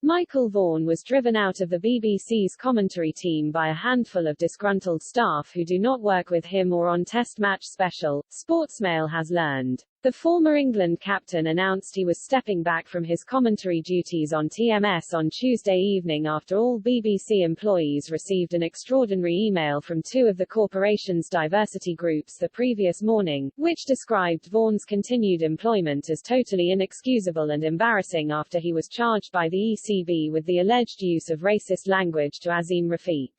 Michael Vaughan was driven out of the BBC's commentary team by a handful of disgruntled staff who do not work with him or on Test Match Special, Sportsmail has learned. The former England captain announced he was stepping back from his commentary duties on TMS on Tuesday evening after all BBC employees received an extraordinary email from two of the corporation's diversity groups the previous morning, which described Vaughan's continued employment as totally inexcusable and embarrassing after he was charged by the ECB with the alleged use of racist language to Azim Rafiq.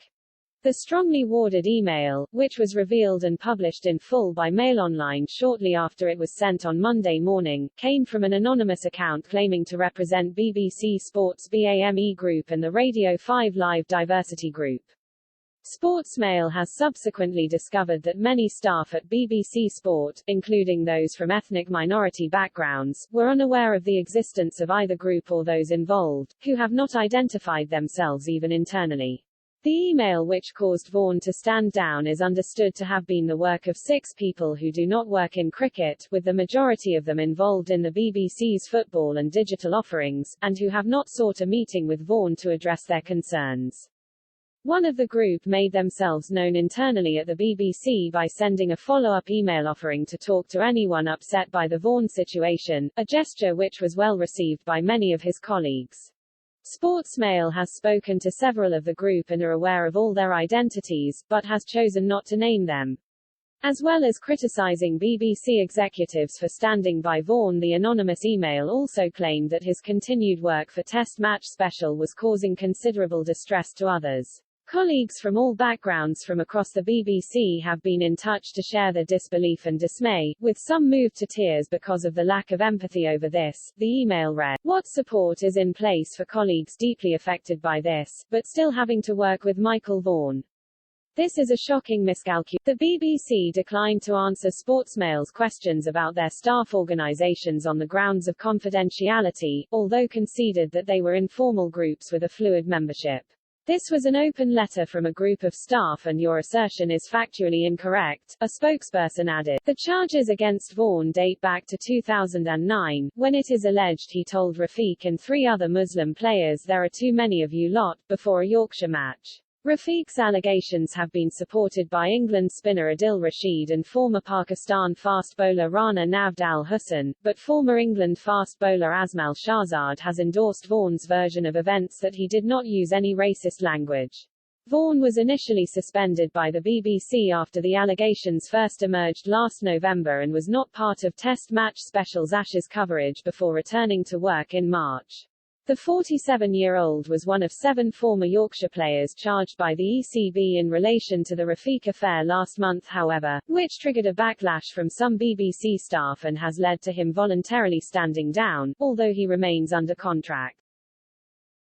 The strongly worded email, which was revealed and published in full by Mail Online shortly after it was sent on Monday morning, came from an anonymous account claiming to represent BBC Sports BAME Group and the Radio 5 Live Diversity Group. Sportsmail has subsequently discovered that many staff at BBC Sport, including those from ethnic minority backgrounds, were unaware of the existence of either group or those involved, who have not identified themselves even internally. The email which caused Vaughan to stand down is understood to have been the work of 6 people who do not work in cricket, with the majority of them involved in the BBC's football and digital offerings, and who have not sought a meeting with Vaughan to address their concerns. One of the group made themselves known internally at the BBC by sending a follow-up email offering to talk to anyone upset by the Vaughan situation, a gesture which was well received by many of his colleagues. Sportsmail has spoken to several of the group and are aware of all their identities, but has chosen not to name them. As well as criticizing BBC executives for standing by Vaughan, the anonymous email also claimed that his continued work for Test Match Special was causing considerable distress to others. Colleagues from all backgrounds from across the BBC have been in touch to share their disbelief and dismay, with some moved to tears because of the lack of empathy over this. The email read, "What support is in place for colleagues deeply affected by this, but still having to work with Michael Vaughan? This is a shocking miscalculation." The BBC declined to answer Sportsmail's questions about their staff organisations on the grounds of confidentiality, although conceded that they were informal groups with a fluid membership. "This was an open letter from a group of staff and your assertion is factually incorrect," a spokesperson added. The charges against Vaughan date back to 2009, when it is alleged he told Rafiq and 3 other Muslim players "there are too many of you lot," before a Yorkshire match. Rafiq's allegations have been supported by England spinner Adil Rashid and former Pakistan fast bowler Rana Navd al-Hussain, but former England fast bowler Azmal Shahzad has endorsed Vaughan's version of events that he did not use any racist language. Vaughan was initially suspended by the BBC after the allegations first emerged last November and was not part of Test Match Special's Ashes coverage before returning to work in March. The 47-year-old was one of 7 former Yorkshire players charged by the ECB in relation to the Rafiq affair last month, however, which triggered a backlash from some BBC staff and has led to him voluntarily standing down, although he remains under contract.